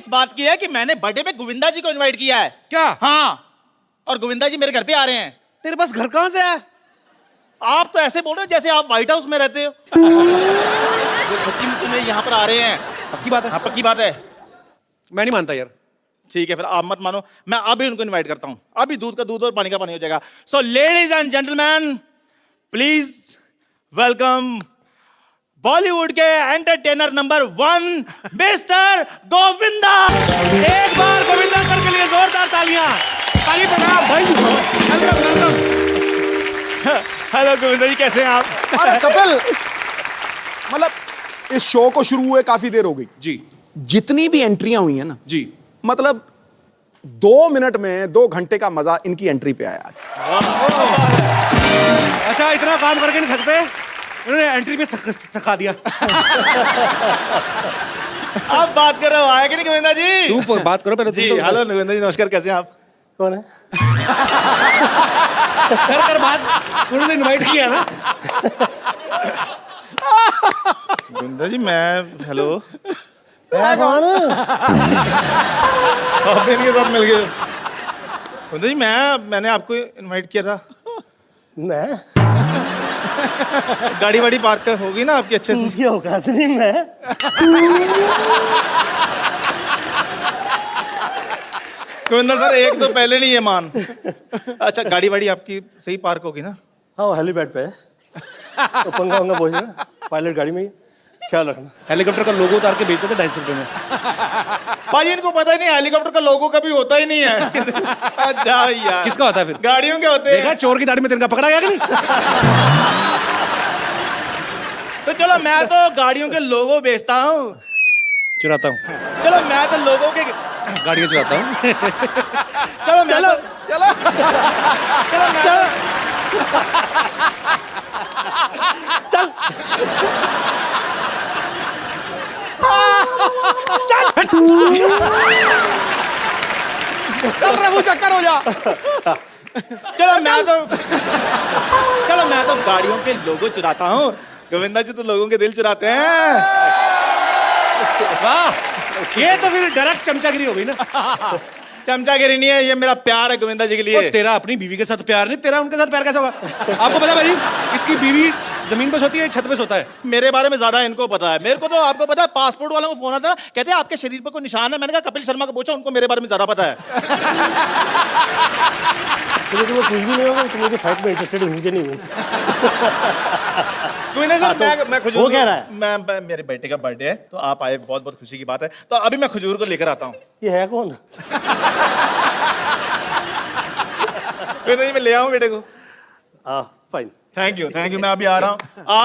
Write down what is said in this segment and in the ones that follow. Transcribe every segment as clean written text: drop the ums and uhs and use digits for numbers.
इस बात की है कि मैंने बर्थडे पे गोविंदा जी को इनवाइट किया है। क्या? हाँ, और गोविंदा जी मेरे घर पे आ रहे हैं। तेरे पास घर कहाँ से है? आप तो ऐसे बोल रहे हो जैसे आप व्हाइट हाउस में रहते हो। वो सच्ची में यहाँ पर आ रहे हैं। पक्की बात है? हाँ, पक्की बात है। मैं नहीं मानता यार। ठीक है, फिर आप मत मानो, मैं अभी उनको इनवाइट करता हूँ। अभी दूध का दूध और पानी का पानी हो जाएगा। So ladies and gentleman, please welcome Bollywood के एंटरटेनर नंबर 1 मिस्टर गोविंदा। एक बार गोविंदा सर के लिए जोरदार तालियां। ताली प्रणाम भाई। Welcome welcome. हेलो गोविंदा जी, कैसे हैं आप? अरे कपिल, मतलब इस शो को शुरू हुए काफी देर हो गई जी जितनी भी एंट्रियां हुई हैं ना, जी। मतलब 2 मिनट में 2 घंटे का मजा इनकी एंट्री पे आया। अच्छा, इतना काम करके नहीं थकते? इन्होंने एंट्री में थका दिया। आप बात कर रहे हो, आया कि नहीं गोविंदा जी? तू बात करो पहले। जी हेलो गोविंदा जी, नमस्कार, कैसे हैं आप? कौन है? कर बात। उन्होंने इनवाइट किया ना। गोविंदा जी मैं हेलो, है कौन? आप भी इनके साथ मिल गए। गोविंदा जी मैंने आपको इनवाइट किया था। मैं? गाड़ी वाड़ी पार्क होगी ना आपकी अच्छे से? तुमकी औकात नहीं मैं। गोविंदा सर, एक तो पहले नहीं है मान। अच्छा, गाड़ी वाड़ी आपकी सही पार्क होगी ना? हाँ, हेलीपैड पे है। तो पंगा वंगा पहुंचना पायलट गाड़ी में ही, ख्याल रखना। हेलीकॉप्टर का लोगो उतार के बेचते थे 250 रुपए में। भाई इनको पता ही नहीं, हेलीकॉप्टर का लोगो कभी होता ही नहीं है। जाओ यार। किसका होता है फिर? गाड़ियों के होते देखा हैं। चोर की दाढ़ी में तिनका पकड़ा गया कि नहीं? तो चलो, मैं तो गाड़ियों के लोगो बेचता हूँ। चुराता हूँ चलो, मैं तो लोगों के गाड़ियाँ चुराता हूँ। चलो चलो चलो चल चल चल रघु, चक्कर हो जा। चलो मैं तो गाड़ियों के लोगो चुराता हूँ। गोविंदा जी तो लोगों के दिल चुराते हैं। वाह, ये तो फिर डायरेक्ट चमचागिरी हो गई ना। चमचागिरी नहीं है, ये मेरा प्यार है गोविंदा जी के लिए। तो तेरा अपनी बीवी के साथ प्यार नहीं, तेरा उनके साथ प्यार कैसा होगा? आपको पता है भाई, इसकी बीवी जमीन पे सोती है, छत पे सोता है। मेरे बारे में ज्यादा इनको पता है। मेरे को तो आपको पता है, पासपोर्ट वालों को फोन आता है, कहते हैं आपके शरीर पर कोई निशान है। मैंने कहा कपिल शर्मा को पूछो, उनको मेरे बारे में ज्यादा पता है। तुम्हें कुछ भी नहीं होगा, तुम मुझे फाइट में इंटरेस्टेड मुझे नहीं हूँ। कोई नहीं सर, मैं खजूर वो कह रहा है। मैं मेरे बेटे का बर्थडे है, तो आप आए, बहुत बहुत खुशी की बात है। तो अभी मैं खजूर को लेकर आता हूँ। ये है कौन? कोई नहीं, मैं ले आऊँ बेटे को। फाइन। थैंक यू मैं अभी आ रहा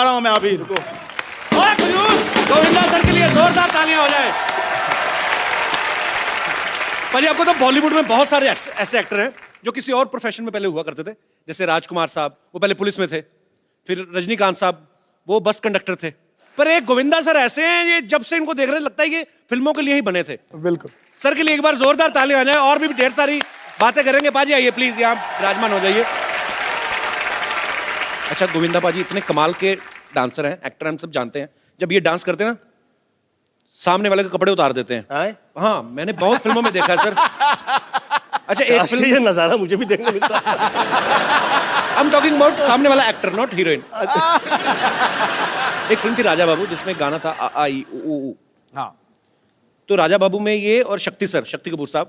हूँ मैं अभी, रुको। ओए खजूर! गोविंदा सर के लिए जोरदार तालियां हो जाए। भाई, आपको तो बॉलीवुड में बहुत सारे ऐसे एक्टर हैं जो किसी और प्रोफेशन में पहले हुआ करते थे। जैसे राजकुमार साहब, वो पहले पुलिस में थे। फिर रजनीकांत साहब, वो बस कंडक्टर थे। पर एक गोविंदा सर ऐसे हैं, ये जब से इनको देख रहे लगता है कि फिल्मों के लिए ही बने थे। बिल्कुल। सर के लिए एक बार जोरदार तालियां हो जाए। और भी ढेर सारी बातें करेंगे। पाजी आइए प्लीज, यहाँ विराजमान हो जाइए। अच्छा गोविंदा पाजी इतने कमाल के डांसर हैं, एक्टर, हम सब जानते हैं। जब ये डांस करते हैं ना, सामने वाले के कपड़े उतार देते हैं। हाँ, मैंने बहुत फिल्मों में देखा है सर। अच्छा, एक फिल्म, ये नजारा मुझे भी देखने मिलता है। आई एम टॉकिंग अबाउट सामने वाला एक्टर, नॉट हीरोइन। एक फिल्म थी राजा बाबू, जिसमें गाना था आ आ ई उ ऊ। हाँ। तो राजा बाबू में ये और शक्ति सर, शक्ति कपूर साहब,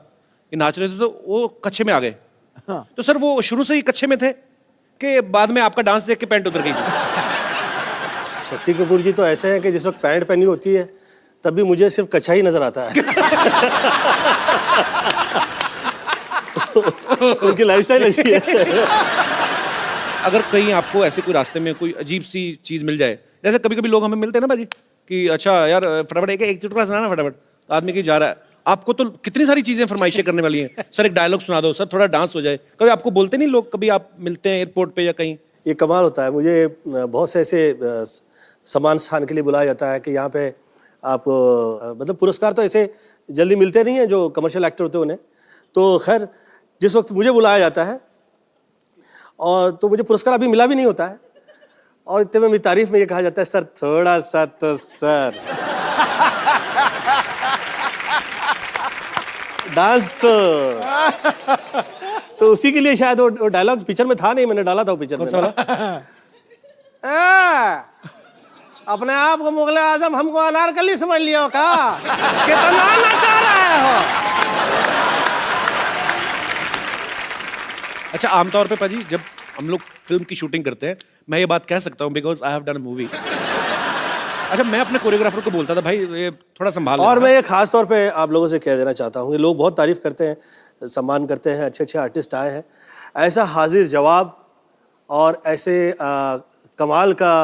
ये नाच रहे थे, तो वो कच्छे में आ गए। हाँ। तो सर वो शुरू से ही कच्छे में थे कि बाद में आपका डांस देख के पैंट उतर गई? शक्ति कपूर जी तो ऐसे हैं कि जिस वक्त पैंट पहनी होती है तब भी मुझे सिर्फ कच्छा ही नजर आता है। उनकी लाइफस्टाइल ऐसी है। अगर कहीं आपको ऐसे कोई रास्ते में कोई अजीब सी चीज मिल जाए, जैसे कभी कभी लोग हमें मिलते हैं ना भाजी, कि अच्छा यार फटाफट एक चुटकुला सुनाना फटाफट, तो आदमी की जा रहा है, आपको तो कितनी सारी चीजें फरमाइशें करने वाली हैं। सर एक डायलॉग सुना दो, सर थोड़ा डांस हो जाए। कभी आपको बोलते नहीं लोग, कभी आप मिलते हैं एयरपोर्ट पे या कहीं? ये कमाल होता है। मुझे बहुत से ऐसे सम्मान स्थान के लिए बुलाया जाता है कि यहाँ पे आप मतलब पुरस्कार तो ऐसे जल्दी मिलते नहीं हैं जो कमर्शियल एक्टर होते हैं उन्हें। तो खैर जिस वक्त मुझे बुलाया जाता है और तो मुझे पुरस्कार अभी मिला भी नहीं होता है, और इतने में मेरी तारीफ में ये कहा जाता है, सर थोड़ा सा तो सर। डांस तो उसी के लिए शायद वो डायलॉग पिक्चर में था नहीं, मैंने डाला था वो पिक्चर में। अपने आप को मुगले आजम हमको अनारकली समझ लियो का, कितना नचा रहे हो। अच्छा, आमतौर पे पाजी जब हम लोग फिल्म की शूटिंग करते हैं, मैं ये बात कह सकता हूँ because I have done a movie. अच्छा, मैं अपने कोरियोग्राफर को बोलता था भाई ये थोड़ा संभाल और लेना। मैं ये खास तौर पे आप लोगों से कह देना चाहता हूँ कि लोग बहुत तारीफ करते हैं, सम्मान करते हैं, अच्छे अच्छे आर्टिस्ट आए हैं, ऐसा हाजिर जवाब और ऐसे कमाल का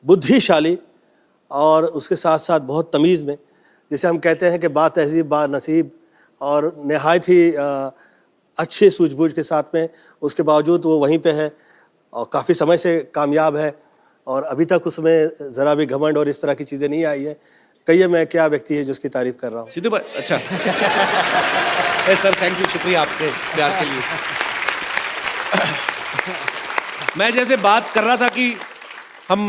बुद्धिशाली और उसके साथ साथ बहुत तमीज़ में, जिसे हम कहते हैं कि बा तहजीब बा नसीब और नहायत ही अच्छे सूझबूझ के साथ में, उसके बावजूद वो वहीं पे है और काफ़ी समय से कामयाब है और अभी तक उसमें ज़रा भी घमंड और इस तरह की चीज़ें नहीं आई है। कहिए मैं क्या व्यक्ति है जिसकी तारीफ कर रहा हूँ। सिद्धू भाई, अच्छा सर थैंक यू, शुक्रिया आपके प्यार के लिए। मैं जैसे बात कर रहा था कि हम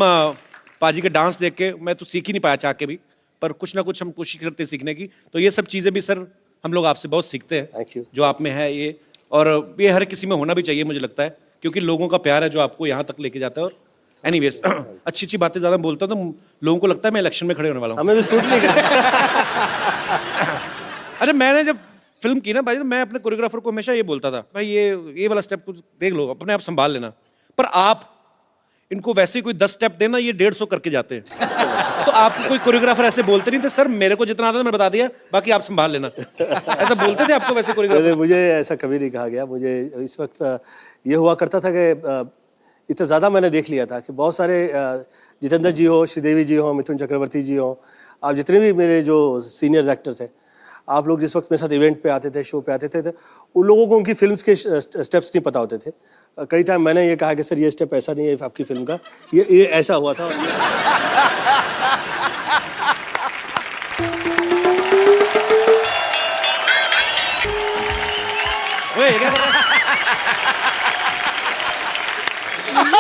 पाजी के डांस देख के मैं तो सीख ही नहीं पाया चाह के भी, पर कुछ ना कुछ हम कोशिश करते हैं सीखने की, तो ये सब चीज़ें भी सर हम लोग आपसे बहुत सीखते हैं। Thank you. जो आप में है ये, और ये हर किसी में होना भी चाहिए मुझे लगता है, क्योंकि लोगों का प्यार है जो आपको यहाँ तक लेके जाता है। और एनीवेज अच्छी अच्छी बातें ज़्यादा बोलता हूँ तो लोगों को लगता है मैं इलेक्शन में खड़े होने वाला हूँ। हमें भी सूट नहीं कर। अच्छा, मैंने जब फिल्म की ना भाई, तो मैं अपने कोरियोग्राफर को हमेशा ये बोलता था, भाई ये वाला स्टेप कुछ देख लो, अपने आप संभाल लेना। पर आप इनको वैसे ही कोई 10 स्टेप देना, ये 150 करके जाते हैं। तो आप कोई कोरियोग्राफर ऐसे बोलते नहीं थे, सर मेरे को जितना आता था मैं बता दिया, बाकी आप संभाल लेना, ऐसा बोलते थे आपको वैसे कोरियोग्राफर? मुझे ऐसा कभी नहीं कहा गया। मुझे इस वक्त ये हुआ करता था कि इतना ज़्यादा मैंने देख लिया था कि बहुत सारे जितेंद्र जी हो, श्रीदेवी जी हो, मिथुन चक्रवर्ती जी हो, आप जितने भी मेरे जो सीनियर एक्टर थे, आप लोग जिस वक्त मेरे साथ इवेंट पे आते थे, शो पे आते थे, उन लोगों को उनकी फिल्म्स के स्टेप्स नहीं पता होते थे। कई टाइम मैंने ये कहा कि सर ये स्टेप ऐसा नहीं है आपकी फिल्म का, ये ऐसा हुआ था।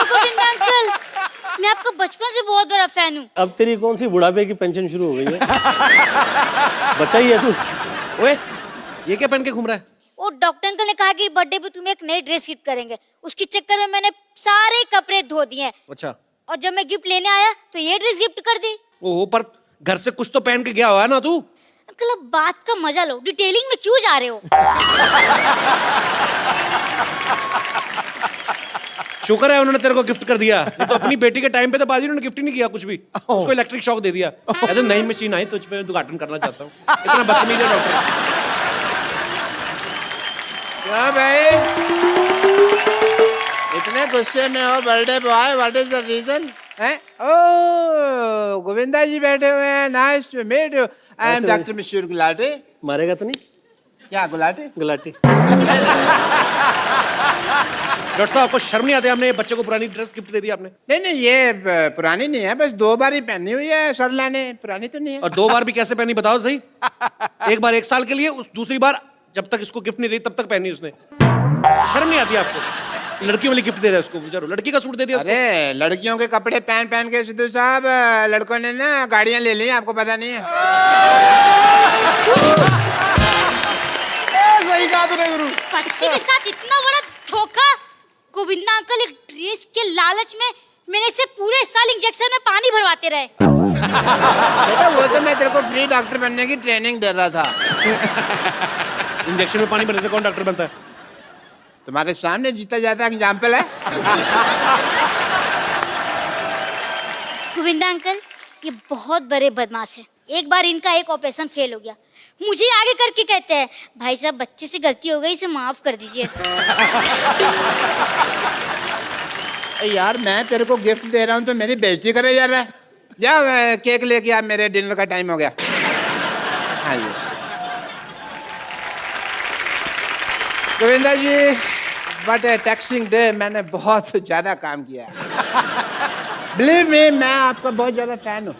गोविंद अंकल, मैं आपका बचपन से बहुत बड़ा फैन हूँ। अब तेरी कौन सी बुढ़ापे की पेंशन शुरू हो गई है? बच्चा ही है तू। ओए, ये क्या पहन के घूम रहा है? वो डॉक्टर अंकल ने कहा कि बर्थडे पे तुम्हें एक नई ड्रेस गिफ्ट करेंगे, उसके चक्कर में मैंने सारे कपड़े धो दिए। अच्छा, और जब मैं गिफ्ट लेने आया तो ये ड्रेस गिफ्ट कर दी। ओहो, पर घर से कुछ तो पहन के गया हुआ है ना तू? अंकल अब बात का मजा लो, डिटेलिंग में क्यों जा रहे हो? शुक्र है उन्होंने तेरे को गिफ्ट कर दिया, नहीं तो अपनी बेटी के टाइम पे तो बाजी उन्होंने गिफ्ट ही नहीं किया कुछ भी, उसको इलेक्ट्रिक शॉक दे दिया। कहते नई मशीन आई तुझ पे उद्घाटन करना चाहता हूँ। इतना बदतमीज है डॉक्टर। क्या भाई इतने गुस्से में हो birthday boy? What is the reason? Oh, Govinda ji बैठे हुए हैं। Nice to meet you. I am doctor Mishra Gulati. मारेगा तो नहीं? क्या गुलाटी? गुलाटी। डॉक्टर साहब आपको शर्म नहीं आती? हमने बच्चे को पुरानी ड्रेस गिफ्ट दे दी आपने। नहीं नहीं, ये पुरानी नहीं है, बस 2 बार ही पहनी हुई है सरला ने, पुरानी तो नहीं है। और 2 बार भी कैसे पहनी बताओ सही? एक बार 1 साल के लिए, उस दूसरी बार जब तक इसको गिफ्ट नहीं दी तब तक पहनी उसने। शर्म नहीं आती आपको? लड़कियों वाली गिफ्ट दे रहा है उसको, बेचारो लड़की का सूट दे दिया उसको। अरे लड़कियों के कपड़े पहन पहन के सिद्धू साहब लड़कों ने ना गाड़ियां ले ली, आपको पता नहीं है? सही कहा तूने गुरु। बच्चे के साथ इतना बड़ा धोखा। गोविंदा अंकल एक ड्रेस के लालच में मेरे से पूरे साल इंजेक्शन में पानी भरवाते रहे। बेटा वो तो मैं तेरे को फ्री डॉक्टर बनने की ट्रेनिंग दे रहा था। इंजेक्शन में पानी भरने से कौन डॉक्टर बनता है? तुम्हारे सामने जीता जाता एग्जाम्पल है। गोविंदा अंकल ये बहुत बड़े बदमाश है। एक बार इनका एक ऑपरेशन फेल हो गया, मुझे आगे करके कहते हैं भाई साहब बच्चे से गलती हो गई, इसे माफ कर दीजिए। यार मैं तेरे को गिफ्ट दे रहा हूँ तो मेरी बेइज्जती करे जा रहा है। या केक लेके आ, मेरे डिनर का टाइम हो गया। हाँ जी गोविंदा जी, बट टैक्सिंग डे, मैंने बहुत ज़्यादा काम किया है। बिलीव मी, मैं आपका बहुत ज़्यादा फैन हूँ।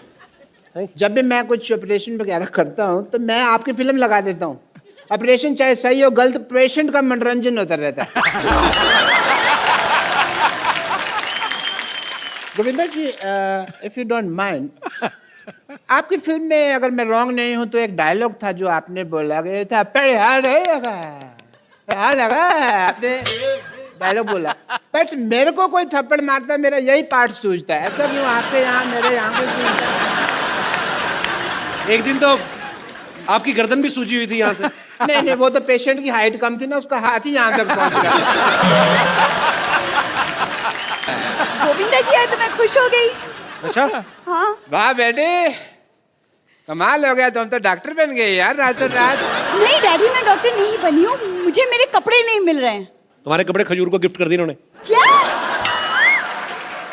जब भी मैं कुछ ऑपरेशन वगैरह करता हूँ तो मैं आपकी फिल्म लगा देता हूँ। ऑपरेशन चाहे सही हो गलत, पेशेंट का मनोरंजन होता रहता है। गोविंदा जी, इफ यू डोंट माइंड, आपकी फिल्म में अगर मैं रॉन्ग नहीं हूं तो एक डायलॉग था जो आपने बोला गया था, पर यार नहीं लगा, यार लगा आपने डायलॉग बोला, बट मेरे को कोई थप्पड़ मारता मेरा यही पार्ट सूझता है, ऐसा क्यों आपके यहाँ मेरे यहाँ पे सूझता है? एक दिन तो आपकी गर्दन भी सूजी हुई थी यहाँ से। नहीं नहीं, वो तो पेशेंट की हाइट कम थी ना, उसका हाथ ही यहाँ तक पहुँच गया। गोविंदा जी आए तो मैं खुश हो गई। अच्छा, हाँ। वाह बेटे, कमाल हो गया, तुम तो डॉक्टर बन गए यार रातों रात। नहीं डैडी, मैं डॉक्टर नहीं बनी हूँ, मुझे मेरे कपड़े नहीं मिल रहे हैं। तुम्हारे कपड़े खजूर को गिफ्ट कर दिए इन्होंने। क्या?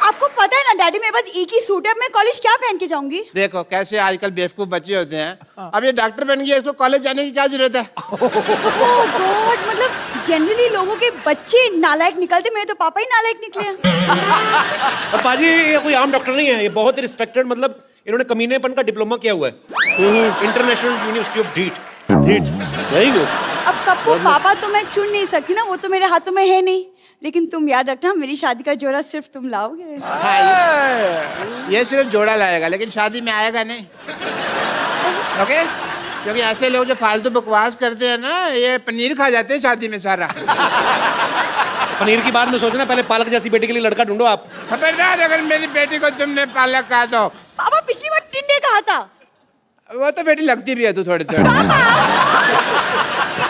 आपको पता है ना डैडी, मेरे पास एक ही सूट है, अब मैं कॉलेज क्या पहन के जाऊंगी? देखो कैसे आजकल बेवकूफ बच्चे होते हैं, अब ये डॉक्टर बन गया, इसको कॉलेज जाने की क्या जरूरत है? ओह गॉड, मतलब जनरली लोगों के बच्चे नालायक निकलते, मेरे तो पापा ही नालायक निकले हैं। और पाजी ये कोई आम डॉक्टर नहीं है, ये बहुत ही रिस्पेक्टेड, मतलब इन्होंने कमीनेपन का डिप्लोमा किया हुआ है international university of डीट। Very good. अब कप्पू पापा तो मैं चुन नहीं सकती ना, वो तो मेरे हाथों में है नहीं, लेकिन तुम याद रखना मेरी शादी का जोड़ा सिर्फ तुम लाओगे। ये सिर्फ जोड़ा लाएगा लेकिन शादी में आएगा नहीं, ओके? क्योंकि ऐसे लोग जो फालतू बकवास करते हैं ना, ये पनीर खा जाते हैं शादी में सारा। पनीर की बात में सोचना, पहले पालक जैसी बेटी के लिए लड़का ढूंढो आप। खबरदार अगर मेरी बेटी को तुमने पालक कहा तो। पापा पिछली बार टिंडे कहा था। वो तो बेटी लगती भी है तू थोड़ी थोड़ी,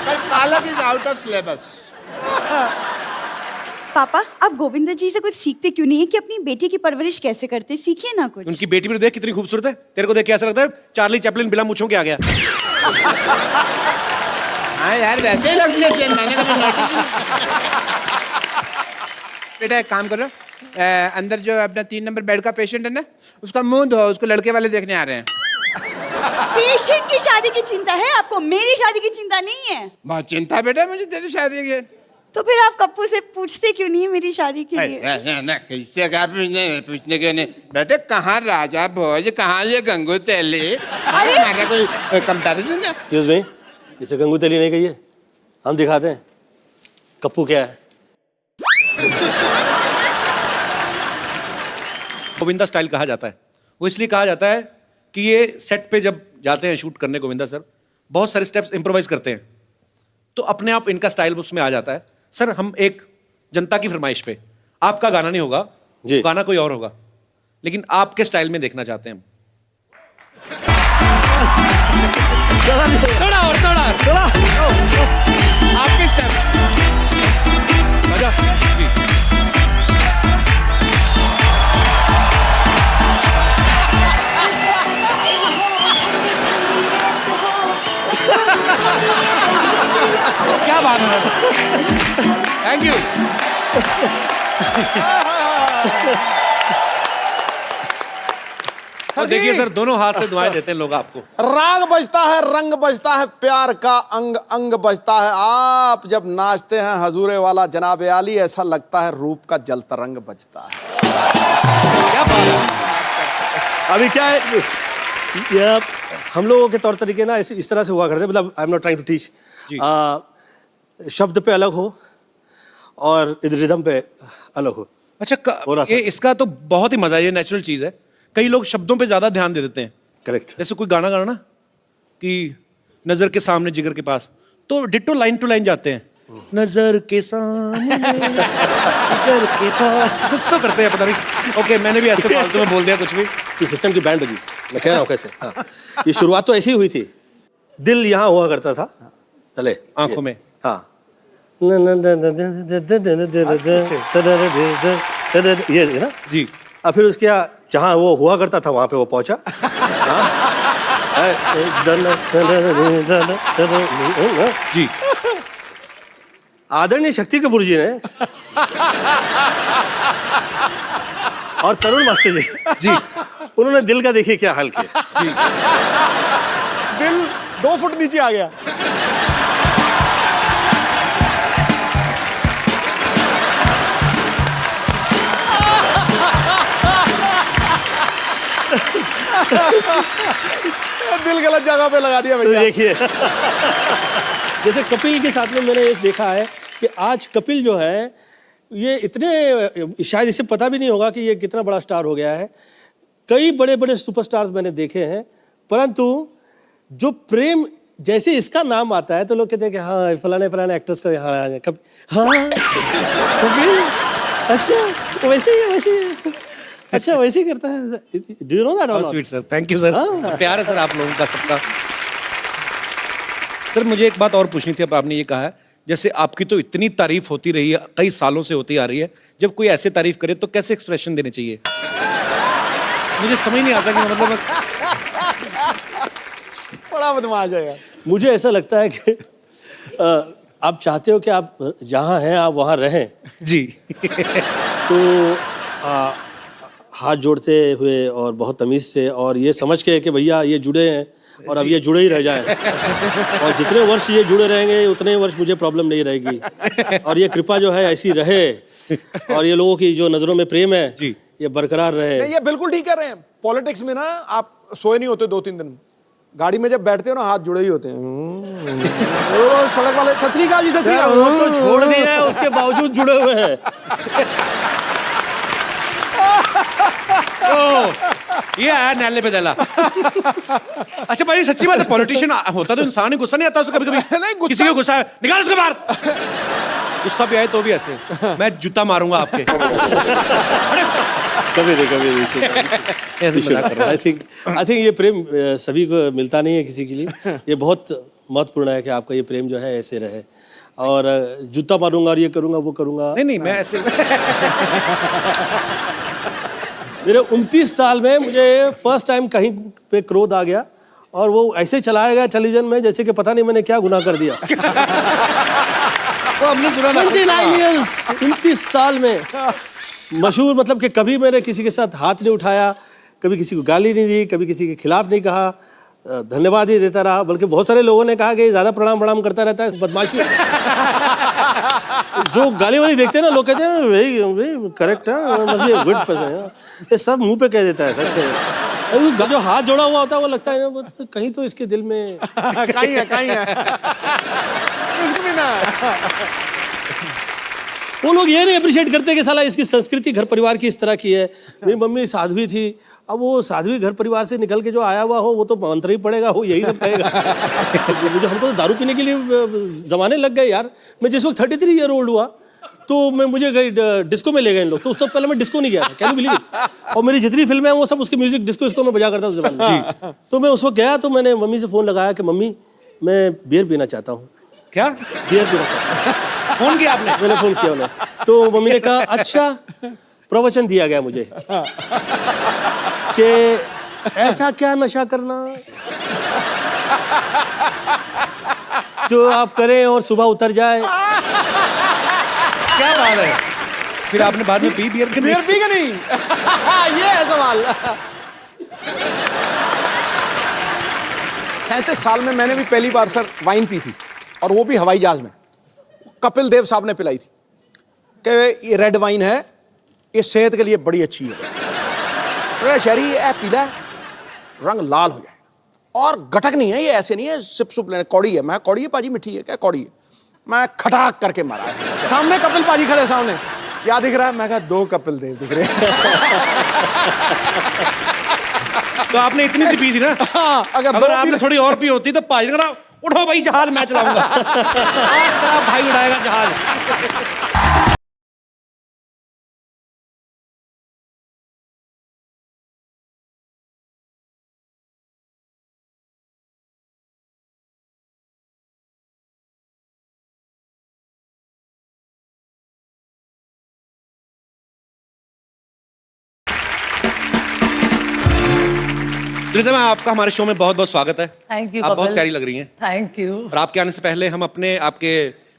पर पालक इज आउट ऑफ सिलेबस। पापा आप गोविंदा जी से कुछ सीखते क्यों नहीं है कि अपनी बेटी की परवरिश कैसे करते, सीखिए ना कुछ। उनकी बेटी भी देख कितनी खूबसूरत है, तेरे को देख के ऐसा लगता है चार्ली चैपलिन बिना मूंछों के आ गया। हाँ यार वैसे ही लगती है सेम, मैंने कभी नोटिस नहीं। बेटा एक काम करो, अंदर जो अपना 3 नंबर बेड का पेशेंट है ना, उसका मुंह धो, उसको लड़के वाले देखने आ रहे हैं। पेशेंट की शादी की चिंता है आपको, मेरी शादी की चिंता नहीं है। बहुत चिंता बेटा मुझे तेरी शादी की। तो फिर आप कप्पू से पूछते क्यों नहीं है मेरी शादी के लिए? कैसे क्या पूछने के नहीं बेटे, कहाँ राजा भोज, कहाँ ये गंगू तेली, हमारा कोई कंपैरिजन है? एक्सक्यूज मी, इसे गंगू तेली नहीं कहिए, हम दिखाते हैं कप्पू क्या है। गोविंदा स्टाइल कहा जाता है, वो इसलिए कहा जाता है कि ये सेट पे जब जाते हैं शूट करने गोविंदा सर, बहुत सारे स्टेप्स इम्प्रोवाइज करते हैं, तो अपने आप इनका स्टाइल उसमें आ जाता है। सर हम एक जनता की फरमाइश पे, आपका गाना नहीं होगा जी, गाना कोई और होगा, लेकिन आपके स्टाइल में देखना चाहते हैं हम। थोड़ा और आपके स्टेप्स। क्या बात है, थैंक यू। और देखिए सर, दोनों हाथ से दुआएं देते हैं लोग आपको। राग बजता है, रंग बजता है, प्यार का अंग अंग बजता है। आप जब नाचते हैं हजूरे वाला जनाब आली, ऐसा लगता है रूप का जल तरंग बजता है। क्या बात है। अभी क्या है, यह हम लोगों के तौर तरीके ना इस तरह से हुआ करते, मतलब I am not trying to teach, शब्द पे अलग हो और रिदम पे अलग हो। अच्छा ये इसका तो बहुत ही मजा है, ये नेचुरल चीज है। कई लोग शब्दों पे ज्यादा ध्यान दे देते हैं। करेक्ट। जैसे कोई गाना गाना ना कि नजर के सामने जिगर के पास, तो डिट्टो लाइन टू लाइन जाते हैं, नजर के सामने जिगर के पास, कुछ तो करते हैं पता नहीं। ओके मैंने भी ऐसे फालतू में बोल दिया कुछ भी। ये सिस्टम की बैंड बजी, मैं कह रहा हूँ कैसे। हाँ, ये शुरुआत तो ऐसी हुई थी, दिल यहाँ हुआ करता था, चले आंखों में। हाँ, ये ना जी। और फिर उसके जहाँ वो हुआ करता था वहाँ पे वो पहुँचा। जी। आदरणीय शक्ति कपूर जी ने और तरुण मास्टर जी, उन्होंने दिल का देखिए क्या हाल किया। जी। दिल 2 फुट नीचे आ गया। दिल गलत जगह पे लगा दिया तो भैया। देखिए जैसे कपिल के साथ में मैंने ये देखा है कि आज कपिल जो है ये इतने, शायद इसे पता भी नहीं होगा कि ये कितना बड़ा स्टार हो गया है। कई बड़े बड़े सुपरस्टार्स मैंने देखे हैं, परंतु जो प्रेम जैसे इसका नाम आता है तो लोग कहते हैं कि हाँ फलाने फलाने एक्टर्स का यहाँ आ जाए कब, हाँ कभी, अच्छा वैसे ही अच्छा वैसे ही करता है। Do you know that? Sweet sir, thank you sir. प्यार है सर आप लोगों का सबका। सर मुझे एक बात और पूछनी थी। अब आपने ये कहा है, जैसे आपकी तो इतनी तारीफ होती रही है, कई सालों से होती आ रही है, जब कोई ऐसे तारीफ करे तो कैसे एक्सप्रेशन देने चाहिए? मुझे समझ नहीं आता कि मतलब बड़ा बदमाश है यार। मुझे ऐसा लगता है कि आप चाहते हो कि आप जहाँ हैं आप वहाँ रहें, जी। तो हाथ जोड़ते हुए और बहुत तमीज़ से और ये समझ के कि भैया ये जुड़े हैं और अब ये जुड़े ही रह जाएं और जितने वर्ष ये जुड़े रहेंगे उतने वर्ष मुझे प्रॉब्लम नहीं रहेगी और ये कृपा जो है ऐसी रहे और ये लोगों की जो नज़रों में प्रेम है जी ये बरकरार रहे। नहीं, ये बिल्कुल ठीक कह रहे हैं। पॉलिटिक्स में ना आप सोए नहीं होते 2-3 दिन, गाड़ी में जब बैठते हो ना हाथ जुड़े ही होते हैं। वो सड़क वाले छतरी का जी छतरी का वो तो छोड़ दिया है उसके बावजूद जुड़े हुए हैं। ये आया नैले पे दला। अच्छा भाई सच्ची बात है, पॉलिटिशियन होता तो इंसान ही, गुस्सा नहीं आता उसको कभी कभी? नहीं, गुस्सा- किसी को गुस्सा है निकाल उसको बाहर। गुस्सा भी आए तो भी ऐसे मैं जूता मारूंगा आपके। कभी नहीं। आई थिंक ये प्रेम सभी को मिलता नहीं है, किसी के लिए ये बहुत महत्वपूर्ण है कि आपका ये प्रेम जो है ऐसे रहे। और जूता मारूंगा और ये करूंगा वो करूंगा, नहीं मैं ऐसे मेरे 29 साल में मुझे फर्स्ट टाइम कहीं पे क्रोध आ गया और वो ऐसे चलाया गया टेलीविजन में जैसे कि पता नहीं मैंने क्या गुनाह कर दिया। वो हमने सुना 29 years, 29 साल में मशहूर, मतलब कि कभी मैंने किसी के साथ हाथ नहीं उठाया, कभी किसी को गाली नहीं दी, कभी किसी के खिलाफ नहीं कहा, धन्यवाद ही देता रहा। बल्कि बहुत सारे लोगों ने कहा कि ज़्यादा प्रणाम करता रहता है, बदमाशी। जो गाली वाली देखते हैं ना लोग कहते हैं वेरी करेक्ट है, must be a good person, ये सब मुंह पे कह देता है सच में। जो हाथ जोड़ा हुआ होता है वो लगता है ना कहीं तो इसके दिल में कहीं है कुछ भी ना। वो लोग ये नहीं अप्रिशिएट करते कि साला इसकी संस्कृति घर परिवार की इस तरह की है। मेरी मम्मी साध्वी थी, अब वो साध्वी घर परिवार से निकल के जो आया हुआ हो वो तो मंत्र ही पड़ेगा, वो यही सब कहेगा। मुझे हमको तो दारू पीने के लिए जमाने लग गए यार। मैं जिस वक्त 33 ईयर ओल्ड हुआ तो मुझे डिस्को में ले गए इन लोग, तो उस वक्त पहले मैं डिस्को नहीं गया था, कैन यू बिलीव इट। और मेरी जितनी फिल्में हैं वो सब उसके म्यूजिक डिस्को में बजा करता उस जमाने में। तो मैं उस वक्त गया तो मैंने मम्मी से फ़ोन लगाया कि मम्मी मैं बियर पीना चाहता हूँ। क्या बियर पीना चाहता हूँ। फोन किया आपने? मैंने फोन किया उन्हें, तो मम्मी ने कहा अच्छा, प्रवचन दिया गया मुझे कि ऐसा क्या नशा करना जो आप करें और सुबह उतर जाए। क्या बात है? फिर आपने बाद में पी बियर? बियर पी के नहीं। ये है सवाल। 37 साल में मैंने भी पहली बार सर वाइन पी थी, और वो भी हवाई जहाज में। कपिल देव साहब ने पिलाई थी कि ये रेड वाइन है, ये सेहत के लिए बड़ी अच्छी है। शहरी ये पीला है, रंग लाल हो जाए और गटक नहीं है, ये ऐसे नहीं है सिप सुप लेने, कौड़ी है। मैं कौड़ी है पाजी, मिठी है क्या? कौड़ी है। मैं खटाक करके मारा। सामने कपिल पाजी खड़े, सामने क्या दिख रहा है? मैं कहा 2 कपिल देव दिख रहे हैं। तो आपने इतनी सी पी थी ना? हाँ, अगर आपने थोड़ी और पी होती तो पाजी ने कहा उठो भाई जहाज मैं चलाऊंगा। और तेरा भाई उड़ाएगा जहाज। सुनीता मैम, आपका हमारे शो में बहुत बहुत स्वागत है। Thank you. आप बहुत प्यारी लग रही हैं। Thank you. और आपके आने से पहले हम आपके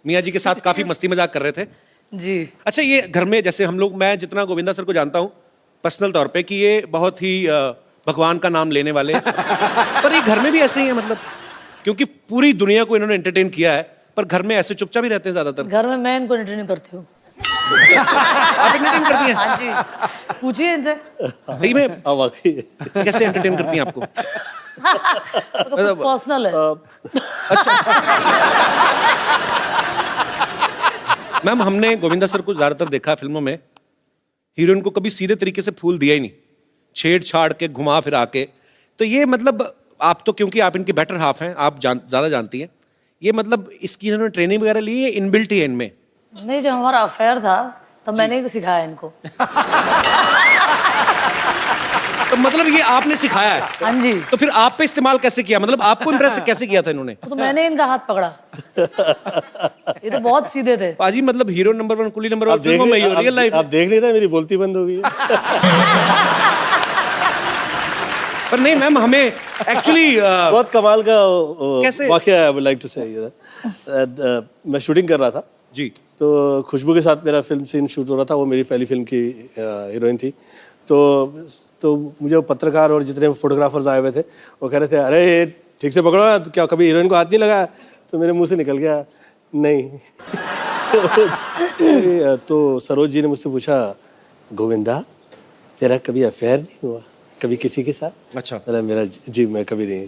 मियाँ जी के साथ काफी मस्ती मजाक कर रहे थे। जी। अच्छा, ये घर में जैसे हम लोग, मैं जितना गोविंदा सर को जानता हूँ पर्सनल तौर पे कि ये बहुत ही भगवान का नाम लेने वाले, पर ये घर में भी ऐसे ही है मतलब, क्योंकि पूरी दुनिया को इन्होंने एंटरटेन किया है, पर घर में ऐसे चुपचाप ही रहते हैं ज्यादातर। घर में मैं इनको एंटरटेन करती हूँ। आप एंटरटेन करती हैं? हाँ जी, पूछिए इनसे। सही में? वाकई कैसे एंटरटेन करती हैं आपको? तो पर्सनल है। मैम, हमने गोविंदा सर को ज्यादातर देखा है फिल्मों में, हीरोइन को कभी सीधे तरीके से फूल दिया ही नहीं, छेड़छाड़ के, घुमा फिरा के, तो ये मतलब आप तो, क्योंकि आप इनके बेटर हाफ हैं, आप ज़्यादा जानती हैं, ये मतलब इसकी इन्होंने ट्रेनिंग वगैरह ली है, इनबिल्ट ही है इनमें? नहीं, जब हमारा अफेयर था तब मैंने ही सिखाया इनको। तो मतलब ये आपने सिखाया है? हाँ जी। तो फिर आप पे इस्तेमाल कैसे किया, मतलब आपको इम्प्रेस कैसे किया था इन्होंने? तो मैंने इनका हाथ पकड़ा। ये तो बहुत सीधे थे। पाजी मतलब हीरो नंबर 1, कुली नंबर 1 आप देख फिल्मों में ही हो, आप- रियल लाइफ आप देख नहीं रहे, मेरी बोलती बंद हो गई है। पर नहीं मैम, हमें एक्चुअली बहुत कमाल का कैसे? वाकया आई वुड लाइक टू से। मैं शूटिंग कर रहा था जी, तो खुशबू के साथ मेरा फिल्म सीन शूट हो रहा था। वो मेरी पहली फिल्म की हीरोइन थी। तो मुझे वो पत्रकार और जितने फोटोग्राफर्स आए हुए थे वो कह रहे थे, अरे ये ठीक से पकड़ो ना, तो क्या कभी हीरोइन को हाथ नहीं लगाया? तो मेरे मुंह से निकल गया, नहीं। तो सरोज जी ने मुझसे पूछा, गोविंदा तेरा कभी अफेयर नहीं हुआ कभी किसी के साथ? अच्छा। मेरा जी मैं कभी नहीं।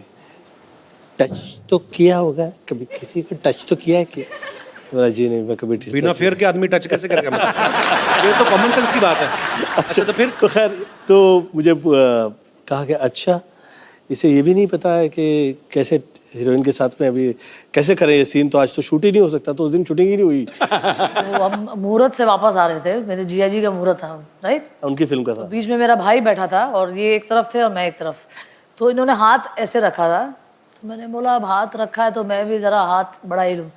टच तो किया होगा कभी, किसी को टच तो किया है कि? मेरा जी नहीं, मैं कभी बिना फेयर के आदमी टच कैसे करेगा? ये तो कॉमन सेंस की बात है। अच्छा, तो फिर? तो खैर, तो मुझे कहा कि अच्छा, इसे ये भी नहीं पता है कि कैसे हीरोइन के साथ में अभी कैसे करें ये सीन, तो आज तो शूट ही नहीं हो सकता। तो उस दिन शूटिंग ही नहीं हुई। तो हम मुहूर्त से वापस आ रहे थे, मेरे जिया जी का मुहूर्त था, राइट? उनकी फिल्म का था। बीच में मेरा भाई बैठा था और ये एक तरफ थे और मैं एक तरफ। तो इन्होंने हाथ ऐसे रखा था, तो मैंने बोला अब हाथ रखा है तो मैं भी जरा हाथ बढ़ा ही लूँ।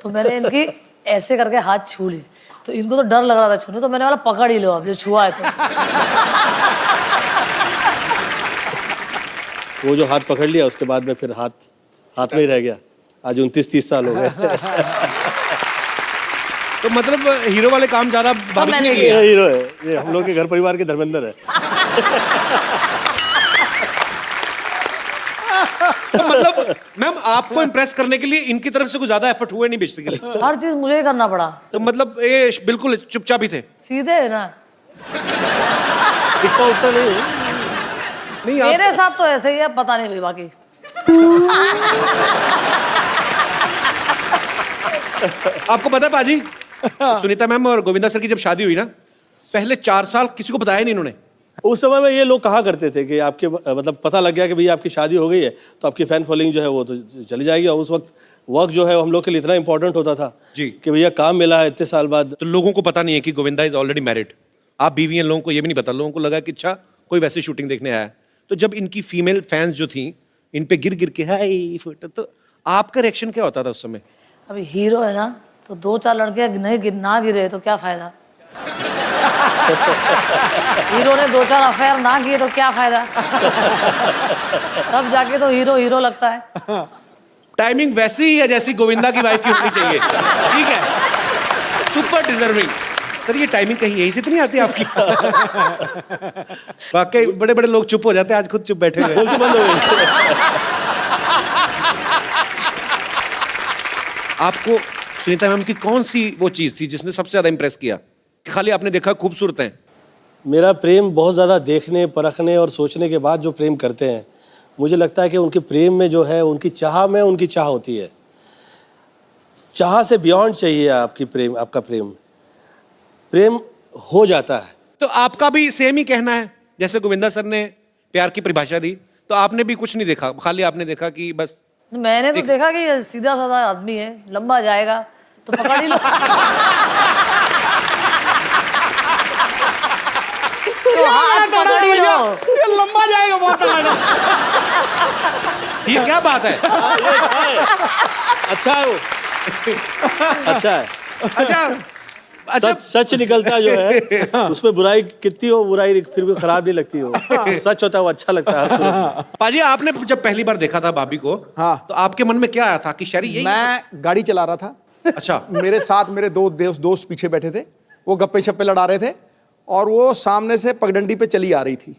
तो मैंने इनकी ऐसे करके हाथ छू ली। तो इनको तो डर लग रहा था छूने, तो मैंने बोला पकड़ ही लो अब, जो छुआ है तो। वो जो हाथ पकड़ लिया उसके बाद में फिर हाथ में ही रह गया। आज 29-30 साल हो गए। तो मतलब हीरो वाले काम ज्यादा भाभी मैंने ने किए। किए। ये हीरो है, ये हम लोग के घर परिवार के धर्मेंद्र है। तो मतलब मैम आपको इम्प्रेस करने के लिए इनकी तरफ से कुछ ज्यादा एफर्ट हुए नहीं बेसिकली? हर चीज मुझे ही करना पड़ा। तो मतलब ये बिल्कुल चुपचाप ही थे? सीधे है ना। इतना उतना नहीं है। नहीं आप मेरे साथ तो ऐसे ही है, पता नहीं भाई बाकी। आपको पता है पाजी, सुनीता मैम और गोविंदा सर की जब शादी हुई ना, पहले 4 साल किसी को बताया नहीं इन्होंने। उस समय में ये लोग कहा करते थे कि आपके मतलब पता लग गया कि भैया आपकी शादी हो गई है तो आपकी फैन फॉलोइंग जो है वो तो चली जाएगी। और उस वक्त वर्क जो है वो हम लोग के लिए इतना इंपॉर्टेंट होता था जी। कि भैया काम मिला है इतने साल बाद। तो लोगों को पता नहीं है कि गोविंदा इज ऑलरेडी मैरिड, आप बीवी हैं, लोगों को ये भी नहीं पता। लोगों को लगा कि अच्छा कोई वैसे शूटिंग देखने आया है। तो जब इनकी फीमेल फैंस जो थी इन पे गिर गिर के हाय फोटो, तो आपका रिएक्शन क्या होता था उस समय? अभी हीरो है ना, तो 2-4 लड़के नहीं ना गिरे तो क्या फायदा? हीरो ने 2-4 अफेयर ना किए तो क्या फायदा? तब जाके तो हीरो हीरो लगता है। टाइमिंग वैसी ही है जैसी गोविंदा की वाइफ की होनी चाहिए। ठीक है, सुपर डिजर्विंग। सर ये टाइमिंग कहीं यहीं से तो नहीं आती आपकी? वाकई बड़े बड़े लोग चुप हो जाते हैं, आज खुद चुप बैठे हुए। बोलती बंद हो गई। आपको सुनीता मैम की कौन सी वो चीज थी जिसने सबसे ज्यादा इंप्रेस किया? कि खाली आपने देखा खूबसूरत हैं? मेरा प्रेम बहुत ज़्यादा देखने परखने और सोचने के बाद जो प्रेम करते हैं, मुझे लगता है कि उनके प्रेम में जो है उनकी चाह में उनकी चाह होती है। चाह से बियॉन्ड चाहिए आपका प्रेम हो जाता है। तो आपका भी सेम ही कहना है जैसे गोविंदा सर ने प्यार की परिभाषा दी, तो आपने भी कुछ नहीं देखा, खाली आपने देखा कि बस मैंने तो देखा कि सीधा साधा आदमी है, लंबा जाएगा तो पकड़ ही लो। तो हाथ पकड़ ही लो। ये लंबा जाएगा बहुत तगड़ा। ये क्या बात है? अच्छा है वो। अच्छा है। अच्छा सच निकलता जो है उसमें बुराई कितनी हो, बुराई फिर भी खराब नहीं लगती हो। सच होता है वो अच्छा लगता है हर सूरत में। पाजी आपने जब पहली बार देखा था भाभी को, हाँ। तो आपके मन में क्या आया था कि शायरी यही? मैं गाड़ी चला रहा था। अच्छा। मेरे साथ मेरे दो दोस्त पीछे बैठे थे, वो गप्पे शप्पे लड़ा रहे थे और वो सामने से पगडंडी पे चली आ रही थी।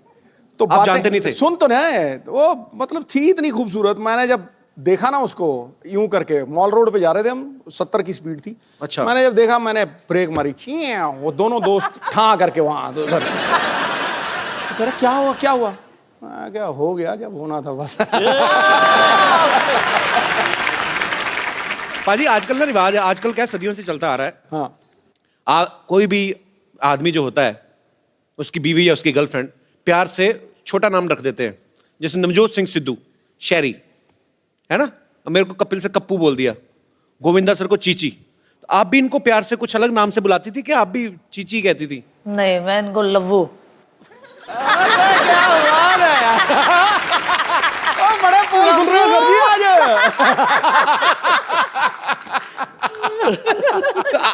तो आप बातें- जानते नहीं थे? सुन तो नहीं, वो मतलब थी इतनी खूबसूरत। मैंने जब देखा ना उसको यूं करके, मॉल रोड पे जा रहे थे हम, 70 की स्पीड थी। अच्छा। मैंने जब देखा मैंने ब्रेक मारी, वो दोनों दोस्त ठां करके वहां उधर। कह रहा क्या हुआ? मैं क्या हो गया जब होना था बस। पाजी आजकल ना रिवाज है, आजकल क्या सदियों से चलता आ रहा है, हाँ कोई भी आदमी जो होता है उसकी बीवी या उसकी गर्लफ्रेंड प्यार से छोटा नाम रख देते हैं, जैसे नवजोत सिंह सिद्धू, शहरी, है ना? अब मेरे को कपिल से कप्पू बोल दिया, गोविंदा सर को चीची। तो आप भी इनको प्यार से कुछ अलग नाम से बुलाती थी कि आप भी चीची कहती थी? नहीं, मैं इनको लव्वू। क्या बात है यार। ओ, बड़े पोल खुल रहे हो सर जी आज।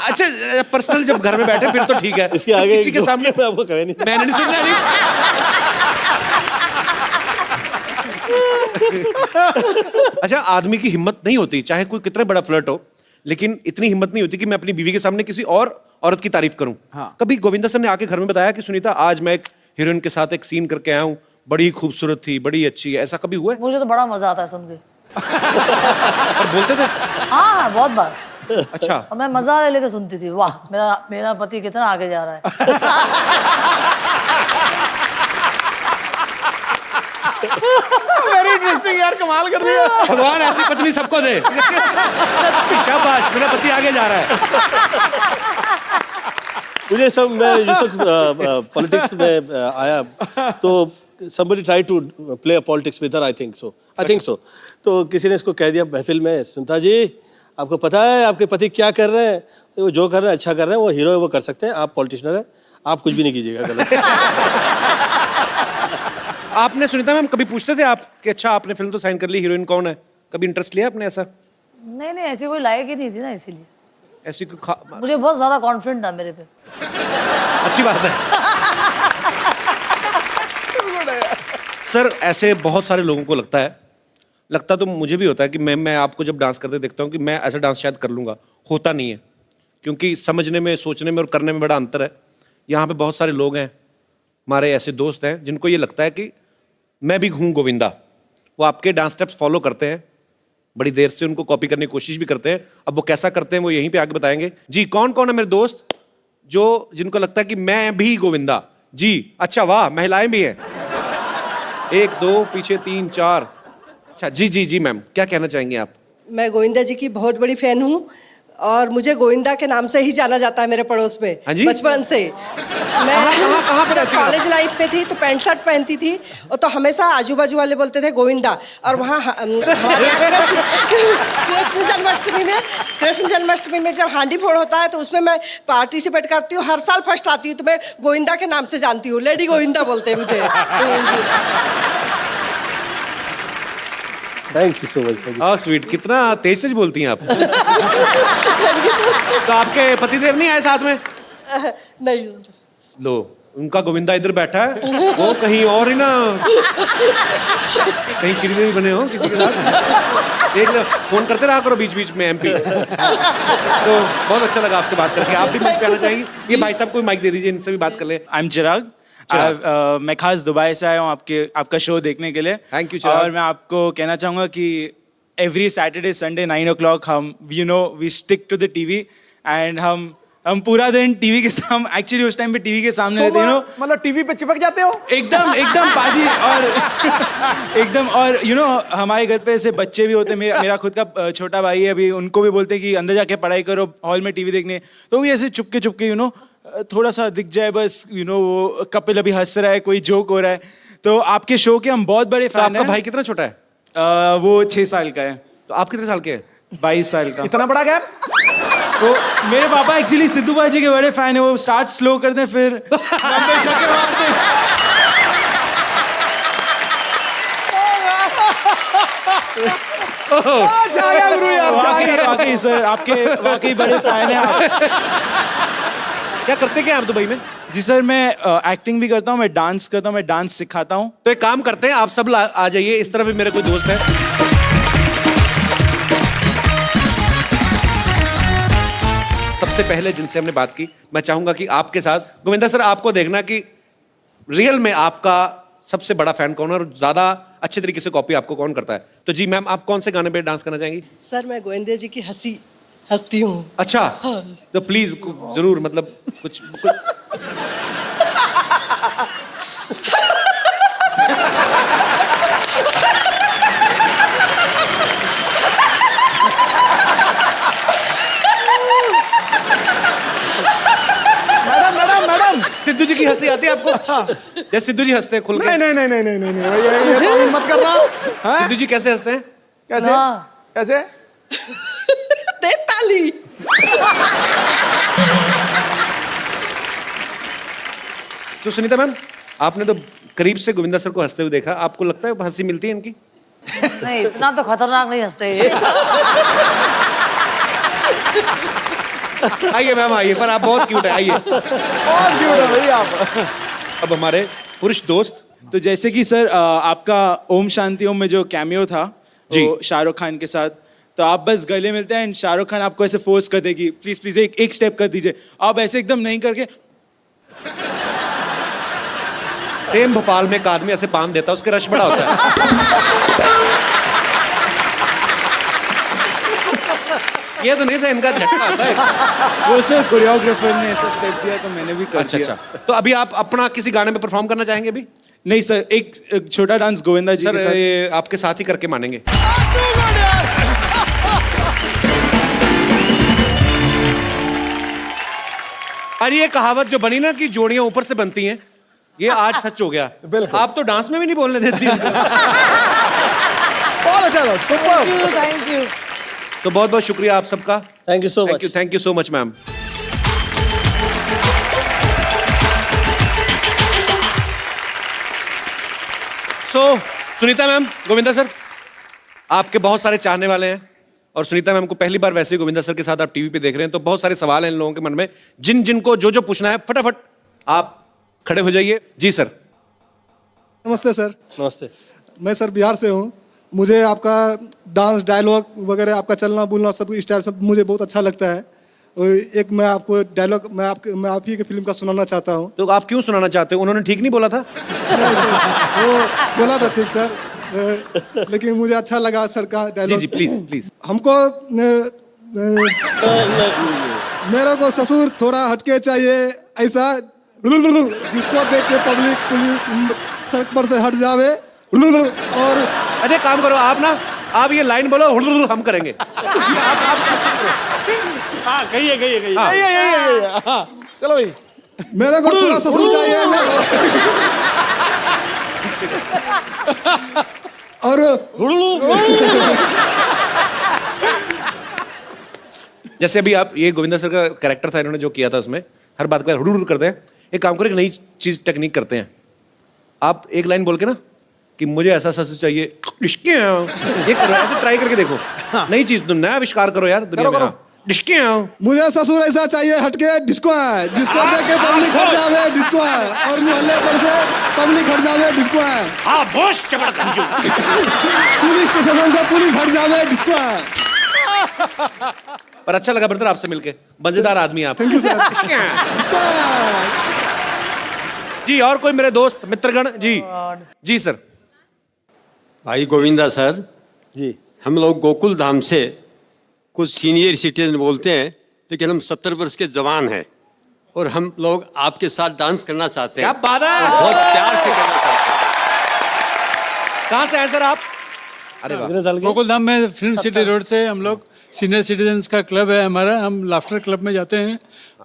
अच्छा, पर्सनल जब घर में बैठे फिर तो ठीक है, इसके आगे किसी के सामने मैं आपको कहे नहीं। मैंने नहीं सुनना नहीं। अच्छा, आदमी की हिम्मत नहीं होती, चाहे कोई कितना बड़ा फ्लर्ट हो, लेकिन इतनी हिम्मत नहीं होती कि मैं अपनी बीवी के सामने किसी और औरत की तारीफ करूं। हाँ। कभी गोविंदा सर ने आके घर में बताया कि सुनीता, आज मैं एक हीरोइन के साथ एक सीन करके आया हूं, बड़ी खूबसूरत थी, बड़ी अच्छी है, ऐसा कभी हुआ है? मुझे तो बड़ा मजा आता है सुन के। और बोलते थे? हाँ, बहुत बार। अच्छा। और मैं मजा ले लेके सुनती थी, वाह मेरा मेरा पति कितना आगे जा रहा है। वेरी इंटरेस्टिंग यार, कमाल कर दिया। भगवान ऐसी पत्नी सबको दे। शाबाश, मेरा पति आगे जा रहा है। मुझे सब, मैं जिस वक्त पॉलिटिक्स में आया तो somebody tried to play a politics with her, I think so. तो किसी ने इसको कह दिया महफिल में, सुनीता जी आपको पता है आपके पति क्या कर रहे हैं? वो जो कर रहे हैं अच्छा कर रहे हैं, वो हीरो है, वो कर सकते हैं, आप पॉलिटिशियन हैं, आप कुछ भी नहीं कीजिएगा गलत। आपने सुनीता मैम कभी पूछते थे आप कि अच्छा आपने फिल्म तो साइन कर ली, हीरोइन कौन है? कभी इंटरेस्ट लिया आपने ऐसा? नहीं नहीं, ऐसी कोई लायक ही नहीं थी ना, इसीलिए। ऐसी कोई मुझे बहुत ज्यादा कॉन्फिडेंट था मेरे पे। अच्छी बात है। सर, ऐसे बहुत सारे लोगों को लगता तो मुझे भी होता है कि मैं आपको जब डांस करते देखता हूँ कि मैं ऐसा डांस शायद कर लूँगा, होता नहीं है, क्योंकि समझने में, सोचने में और करने में बड़ा अंतर है। यहाँ पे बहुत सारे लोग हैं, हमारे ऐसे दोस्त हैं जिनको ये लगता है कि मैं भी हूँ गोविंदा, वो आपके डांस स्टेप्स फॉलो करते हैं, बड़ी देर से उनको कॉपी करने की कोशिश भी करते हैं। अब वो कैसा करते हैं वो यहीं पे आगे बताएंगे। जी, कौन कौन है मेरे दोस्त जो जिनको लगता है कि मैं भी गोविंदा? जी, अच्छा, वाह, महिलाएं भी हैं। 1 2 पीछे 3 4। अच्छा, जी मैम, क्या कहना चाहेंगे आप? मैं गोविंदा जी की बहुत बड़ी फैन हूँ और मुझे गोविंदा के नाम से ही जाना जाता है मेरे पड़ोस में। हाँ जी? बचपन से कहाँ पे जब रहती हो? कॉलेज लाइफ में थी तो पैंट शर्ट पहनती थी और तो हमेशा आजू बाजू वाले बोलते थे गोविंदा। और वहाँ हमारे यहाँ कृष्ण जन्माष्टमी में जब हांडी फोड़ होता है तो उसमें मैं पार्टिसिपेट करती हूँ, हर साल फर्स्ट आती हूँ, तो मैं गोविंदा के नाम से जानती हूँ, लेडी गोविंदा बोलते हैं मुझे। Thank you so much. हाँ, स्वीट, कितना तेज बोलती हैं आप। तो आपके पतिदेव नहीं आए साथ में? नहीं। लो, उनका गोविंदा इधर बैठा है, वो कहीं और ही ना, कहीं श्रीदेवी बने हो किसी के साथ। एक फोन करते रहा करो बीच बीच में MP। तो बहुत अच्छा लगा आपसे बात करके। आप भी कुछ कहना चाहेंगे? ये भाई साहब को माइक दे दीजिए, इनसे भी बात कर ले। आई एम चिराग। मैं खास दुबई से आया हूँ आपका शो देखने के लिए। Thank you, चिराग। और मैं आपको कहना चाहूँगा कि एवरी सैटरडे संडे 9 o'clock हम we stick to the TV and हम पूरा दिन टीवी के सामने, एक्चुअली उस टाइम पे टीवी के सामने रहते हैं, मतलब टीवी पे चिपक जाते हो एकदम बाजी। और एकदम, और हमारे घर पे ऐसे बच्चे भी होते हैं। मेरा खुद का छोटा भाई है, अभी उनको भी बोलते हैं कि अंदर जाके पढ़ाई करो, हॉल में टीवी देखने। तो भी ऐसे चुपके थोड़ा सा दिख जाए बस, वो कपिल अभी हंस रहा है, कोई जोक हो रहा है। तो आपके शो के हम बहुत बड़े तो फैन आपका हैं। भाई कितना छोटा है? वो 6 साल का है। तो आप कितने साल के हैं? 22 साल का। इतना बड़ा गैप? तो मेरे पापा एक्चुअली सिद्धू बाजी के बड़े फैन है। वो स्टार्ट स्लो करते हैं, फिर लंबे छक्के मारते हैं। वाकई सर, आपके वाकई बड़े फैन हैं आप। क्या करते क्या आप दुबई में? जी सर, मैं एक्टिंग भी करता हूँ, मैं डांस करता हूँ, मैं डांस सिखाता हूँ। तो एक काम करते हैं, आप सब आ जाइए, इस तरफ भी मेरे कोई दोस्त है। सबसे पहले जिनसे हमने बात की, मैं चाहूंगा कि आपके साथ गोविंदा सर, आपको देखना कि रियल में आपका सबसे बड़ा फैन कौन है और ज्यादा अच्छे तरीके से कॉपी आपको कौन करता है। तो जी मैम, आप कौन से गाने पे डांस करना चाहेंगी? सर, मैं गोविंदा जी की हंसती हूँ। अच्छा, तो प्लीज जरूर, मतलब कुछ मैडम, सिद्धू जी की की हंसी आती है आपको? जैसे सिद्धू जी हंसते हैं खुल के। नहीं नहीं नहीं नहीं नहीं नहीं भैया, ये तामील मत कर रहा हैं? सिद्धू जी कैसे हंसते हैं? कैसे हाँ। कैसे? दे ताली। तो सुनीता मैम, आपने तो करीब से गोविंदा सर को हंसते हुए देखा, आपको लगता है हंसी मिलती है इनकी? नहीं, इतना तो खतरनाक नहीं हंसते ये। आइए मैम आइए, पर आप बहुत क्यूट है, आइए। बहुत क्यूट है भैया आप। अब हमारे पुरुष दोस्त। तो जैसे कि सर आपका ओम शांति ओम में जो कैमियो था जी। वो शाहरुख खान के साथ, तो आप बस गले मिलते हैं एंड शाहरुख खान आपको ऐसे फोर्स कर देगी, प्लीज प्लीज एक स्टेप कर दीजिए, आप ऐसे एकदम नहीं करके सेम भोपाल में एक आदमी ऐसे बांध देता है, उसके रश बड़ा होता है। ये तो नहीं था, इनका झटका आता है। वो सर कोरियोग्राफर ने ऐसा स्टेप दिया तो मैंने भी कर अच्छा दिया। अच्छा, तो अभी आप अपना किसी गाने में परफॉर्म करना चाहेंगे अभी? नहीं सर, एक छोटा डांस गोविंदा जी के सर साथ। ये आपके साथ ही करके मानेंगे। अरे ये कहावत जो बनी ना कि जोड़ियां ऊपर से बनती हैं, ये आज सच हो गया। आप तो डांस में भी नहीं बोलने देती। बहुत अच्छा था, सुपर। Thank you. तो बहुत बहुत शुक्रिया आप सबका। Thank you so much. Thank you so much ma'am. So Sunita ma'am, Govinda sir, आपके बहुत सारे चाहने वाले हैं और सुनीता मैम को पहली बार वैसे ही गोविंदा सर के साथ आप टीवी पे देख रहे हैं, तो बहुत सारे सवाल हैं इन लोगों के मन में, जिन जिनको जो जो पूछना है फटाफट आप खड़े हो जाइए। जी सर। नमस्ते सर। नमस्ते। मैं सर बिहार से हूँ। मुझे आपका डांस डायलॉग वगैरह, आपका चलना बोलना सब स्टाइल सब मुझे बहुत अच्छा लगता है। और एक मैं आपको डायलॉग मैं आप ही की फिल्म का सुनाना चाहता हूँ। तो आप क्यों सुनाना चाहते हो? उन्होंने ठीक नहीं बोला था? नहीं सर, वो बोला था ठीक सर, लेकिन मुझे अच्छा लगा सर का जी डायलॉग। जी प्लीज प्लीज। हमको मेरे को ससुर थोड़ा हटके चाहिए, ऐसा जिसको देख के पब्लिक पुलिस सड़क पर से हट जावे। और अच्छा काम करो आप ना, आप ये लाइन बोलो, हम करेंगे। हाँ कहिए कहिए कहिए। हाँ, चलो भाई। मेरे को थोड़ा ससुर चाहिए और जैसे अभी आप ये गोविंदा सर का कैरेक्टर था, इन्होंने जो किया था उसमें हर बात को हुडुर करते हैं। एक काम करो, एक नई चीज टेक्निक करते हैं। आप एक लाइन बोल के ना कि मुझे ऐसा सस चाहिए, ये करो, ऐसे ट्राई करके देखो। नई चीज, तो नया आविष्कार करो यार दुनिया में। हाँ। मुझे ससुर ऐसा चाहिए हटके डिस्को है, जिसको देख के पब्लिक हट जावे डिस्को है, और मोहल्ले पर से पब्लिक हट जावे डिस्को है। हाँ बॉस चमड़गंजू। पुलिस स्टेशन से पुलिस हट जावे डिस्को है। पर अच्छा लगा ब्रदर आपसे मिलके, मजेदार आदमी आप। Thank you sir. डिस्को है। जी और कोई मेरे दोस्त मित्रगण? जी जी सर। भाई गोविंदा सर जी। हम लोग गोकुल धाम से कुछ सीनियर सिटीजन बोलते हैं, लेकिन हम 70 वर्ष के जवान हैं और हम लोग आपके साथ डांस करना चाहते हैं। क्या बात है! बहुत प्यार से करना चाहते हैं। कहाँ से आए सर आप? अरे वाह। गोकुल धाम में फिल्म सिटी रोड से हम लोग सीनियर सिटीजन्स का क्लब है हमारा, हम लाफ्टर क्लब में जाते हैं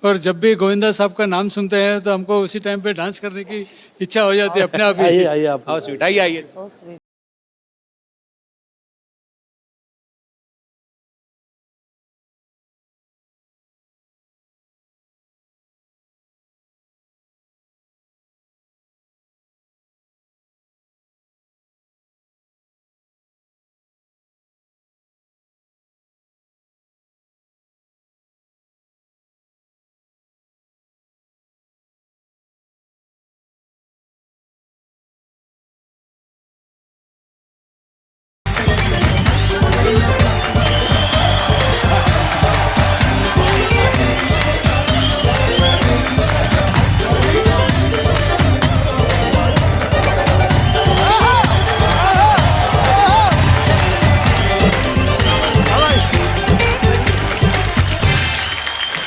और जब भी गोविंदा साहब का नाम सुनते हैं तो हमको उसी टाइम पे डांस करने की इच्छा हो जाती है अपने आप ही। आइए आइए आप। हाउ स्वीट, आइए आइए।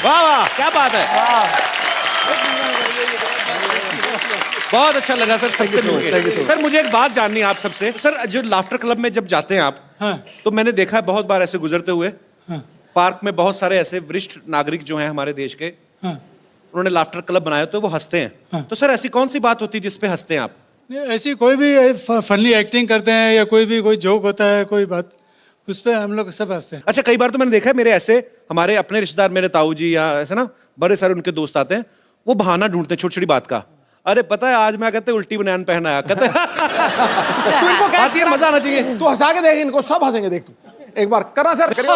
वाह वाह, क्या बात है। बहुत अच्छा लगा सर सबसे मिलके। सर मुझे एक बात जाननी है आप सबसे। सर जो लाफ्टर क्लब में जब जाते हैं आप, हाँ। तो मैंने देखा है बहुत बार ऐसे गुजरते हुए, हाँ। पार्क में बहुत सारे ऐसे वरिष्ठ नागरिक जो हैं हमारे देश के, हाँ। उन्होंने लाफ्टर क्लब बनाया तो वो हंसते हैं, तो सर ऐसी कौन सी बात होती है जिस पे हंसते हैं आप? नहीं, ऐसी कोई भी फनी एक्टिंग करते हैं या कोई जोक होता है, कोई बात, उस पर हम लोग सब हंसते हैं। अच्छा, कई बार तो मैंने देखा है मेरे ऐसे हमारे अपने रिश्तेदार, मेरे ताऊ जी या ऐसे ना बड़े सारे उनके दोस्त आते हैं, वो बहाना ढूंढते हैं छोटी छोटी बात का। अरे पता है आज मैं कहते उल्टी बनियान पहन आया, कहते तू इनको क्या आती है, मजा आना चाहिए। तू हंसा के देख, इनको सब हंसेंगे, देख तू एक बार करना सर, करियो।